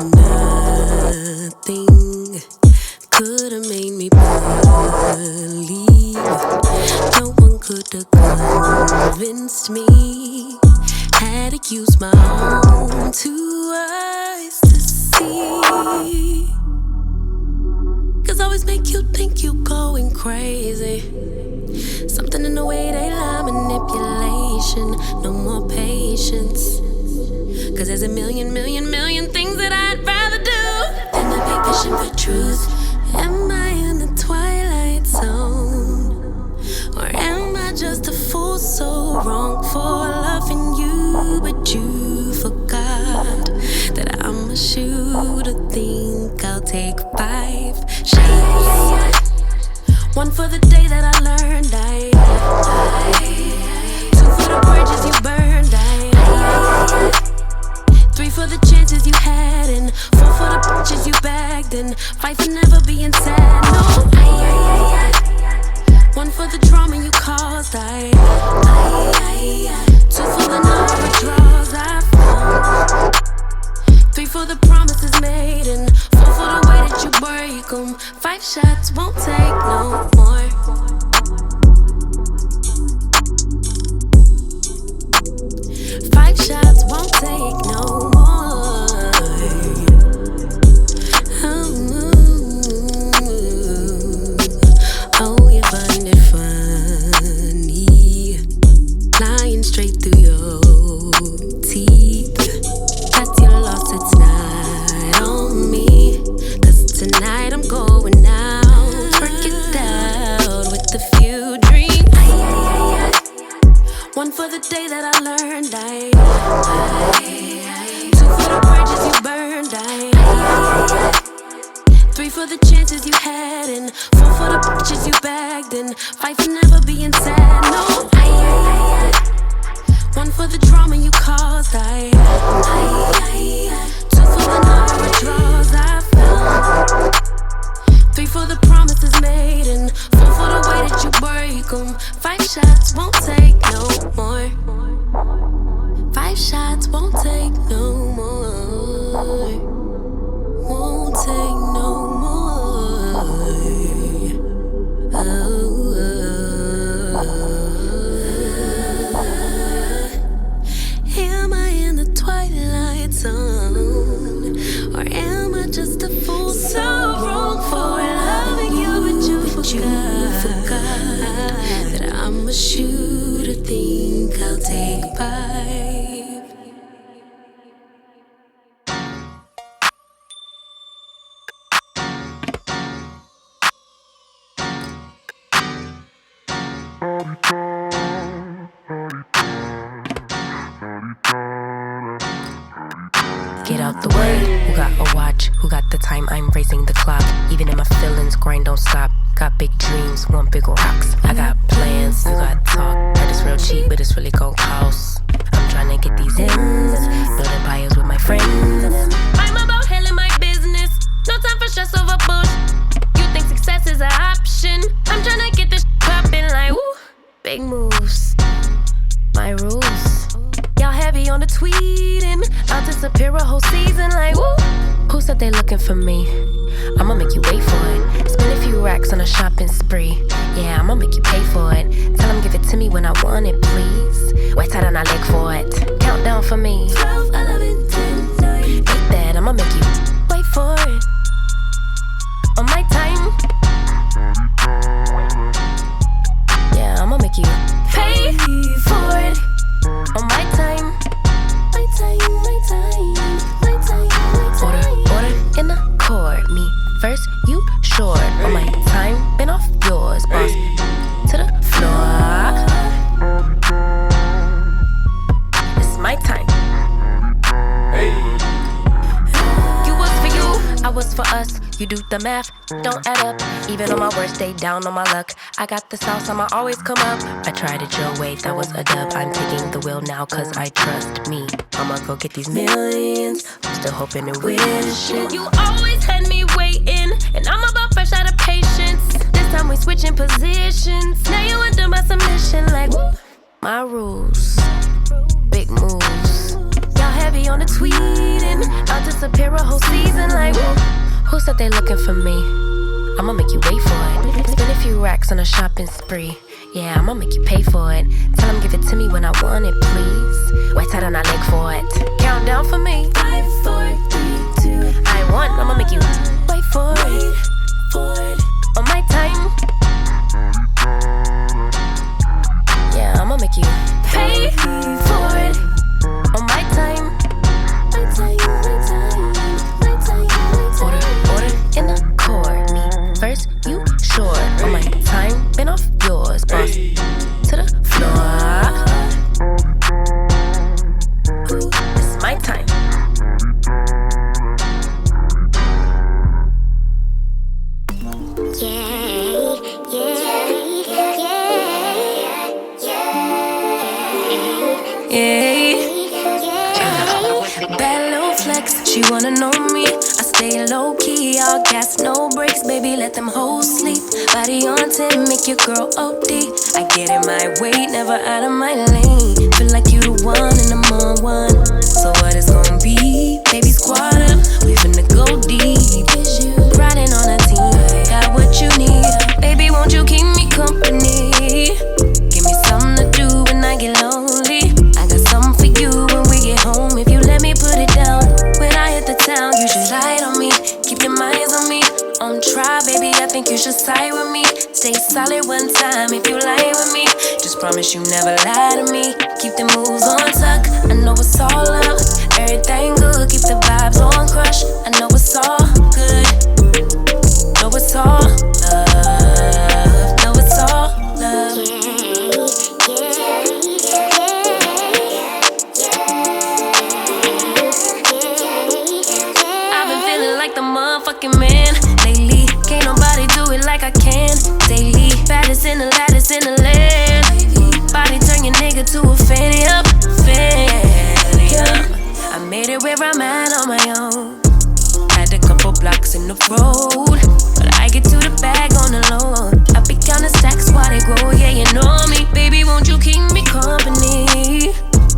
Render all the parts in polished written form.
Nothing could have made me believe. No one could have convinced me. Had to use my own 2 eyes to see. 'Cause always make you think you going crazy. Something in the way they lie, manipulation. No more patience. 'Cause there's a million things that I'd rather do than to be fishing for truth. Am I in the twilight zone? Or am I just a fool so wrong for loving you? But you forgot that I'm a shooter. Think I'll take 5 shots. 1 for the day that I learned I 2 for the bridges you burned I 3 for the chances you had, and 4 for the bitches you bagged, and 5 for never being sad. No, 1 for the trauma you caused. 2 for the number of draws I found. 3 for the promises made, and 4 for the way that you break them. 5 shots won't take no more. 5 shots won't take no more. Oh, you find it funny, lying straight through your teeth. That's your loss, it's not on me. 'Cause tonight I'm going out, work it out with a few dreams. 1 for the day that I learned 2 for the bridges you burned 3 for the chances you had, and 4 for the bitches you bagged, and 5 for never being sad. No, 1 for the trauma you caused 2 for the number of draws I found. 3 for the promises made, and 4 for the way that you break them. 5 shots won't take no more. 5 shots won't take no more. Won't take no more. Am I in the twilight zone? Or am I just a fool so wrong for loving you? But you forgot that I'm a shooter. Think I'll take 5. Get out the way, who got a watch? Who got the time? I'm raising the clock. Even in my feelings, grind don't stop. Got big dreams, want big rocks. I got plans, you got talk. Heard it's real cheap, but it's really gon' cost. I'm trying to get these ends, building empires with my friends. I'm about handling my business, no time for stress over bush. You think success is an option? I'm trying to get this poppin' like woo. Big moves, my rules. Y'all heavy on the tweeting, I'll disappear a whole season like woo. Who said they looking for me? I'ma make you wait for it. Spend a few racks on a shopping spree. Yeah, I'ma make you pay for it. Tell them give it to me when I want it, please. Wait till I look for it. Countdown for me. 12, 11, 10, 9. Hate that, I'ma make you wait for it. On my time. Yeah, I'ma make you pay for it. On my time. My time, my time, my time, my time. Order in the court. Me first, you short. On my time, been off yours, boss. To the floor. It's my time. You was for you, I was for us. You do the math, don't add up. Even on my worst day, down on my luck. I got the sauce, I'ma always come up. I tried it your way, that was a dub. I'm taking the wheel now, 'cause I trust me. I'ma go get these millions. I'm still hoping and wishing. You always had me waiting, and I'm about fresh out of patience. This time we switching positions. Now you under my submission, like woo. My rules, big moves. Y'all heavy on the tweeting, I'll disappear a whole season like who said they looking for me? I'ma make you wait for it. Spend a few racks on a shopping spree. Yeah, I'ma make you pay for it. Tell them give it to me when I want it, please. Wait tight on that leg for it. Count down for me. 5, 4, 3, 2. I want, I'ma make you wait for it. On my time. Yeah, I'ma make you pay for it. On my time. Order in the court. Me first, you sure. On my time, been off yours. Boss to the floor. Ooh, it's my time. Bad little flex, she wanna know me. I stay low key, all gas, no brakes. Baby, let them hoes sleep. Body on 10, make your girl OD. I get in my way, never out of my lane. Feel like you the one and I'm on one. So what it's gonna be? Baby, squad up, we finna go deep. Riding on a team, got what you need. Baby, won't you keep me company? Give me something to do when I get lonely. I got something for you when we get home. If you let me put it down. When I hit the town, you should lie on me. Keep your minds on me. On try, baby, I think you should side with me. Stay solid one time if you lie with me. Just promise you never lie to me. Keep the moves on tuck. I know it's all up. Everything good, keep the vibes on crush. I know it's all good. Know it's all love. Know it's all love. I've been feeling like the motherfucking man lately. Can't nobody do it like I can daily. Baddest in the lattice in the land. Body turn your nigga to a fanny up, fanny up. I made it where I'm at on my own. Had a couple blocks in the road, but I get to the bag on the low. I be counting stacks while they grow, yeah, you know me. Baby, won't you keep me company?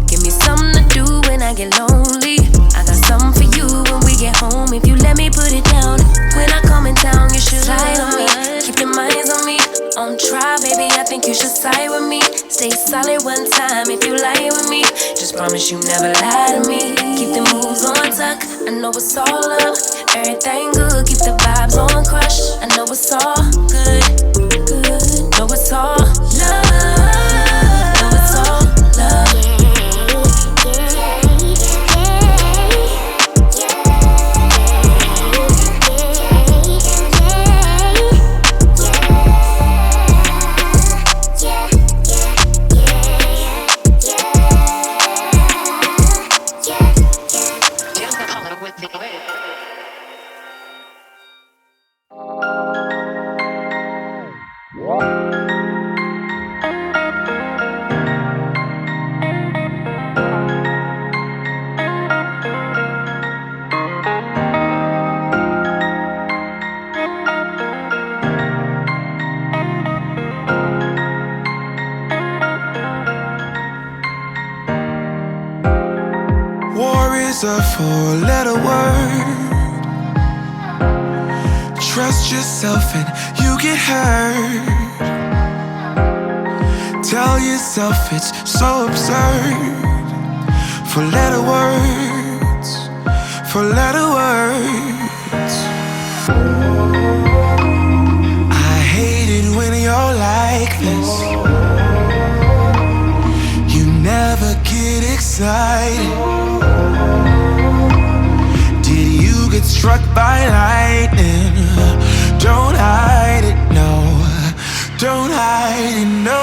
Give me something to do when I get lonely. I got something for you when we get home. If you let me put it down. When I come in town, you should slide on me. Keep your minds on me. On try, baby, I think you should side with me. Stay solid one time if you lie with me. Just promise you never lie to me. Keep the moves on tuck. I know it's all up. Everything good, keep the vibes on crush. I know it's all good, good. Know it's all love. Know it's all love. Is a four-letter word. Trust yourself and you get hurt. Tell yourself it's so absurd. Four-letter words. Four-letter words. I hate it when you're like this. You never get excited. Get struck by lightning. Don't hide it, no. Don't hide it, no.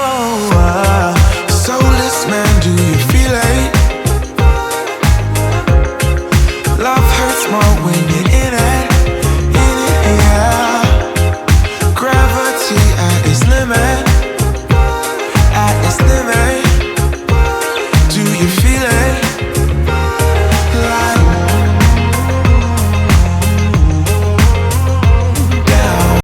Soulless man, do you feel it? Love hurts more when you're in it.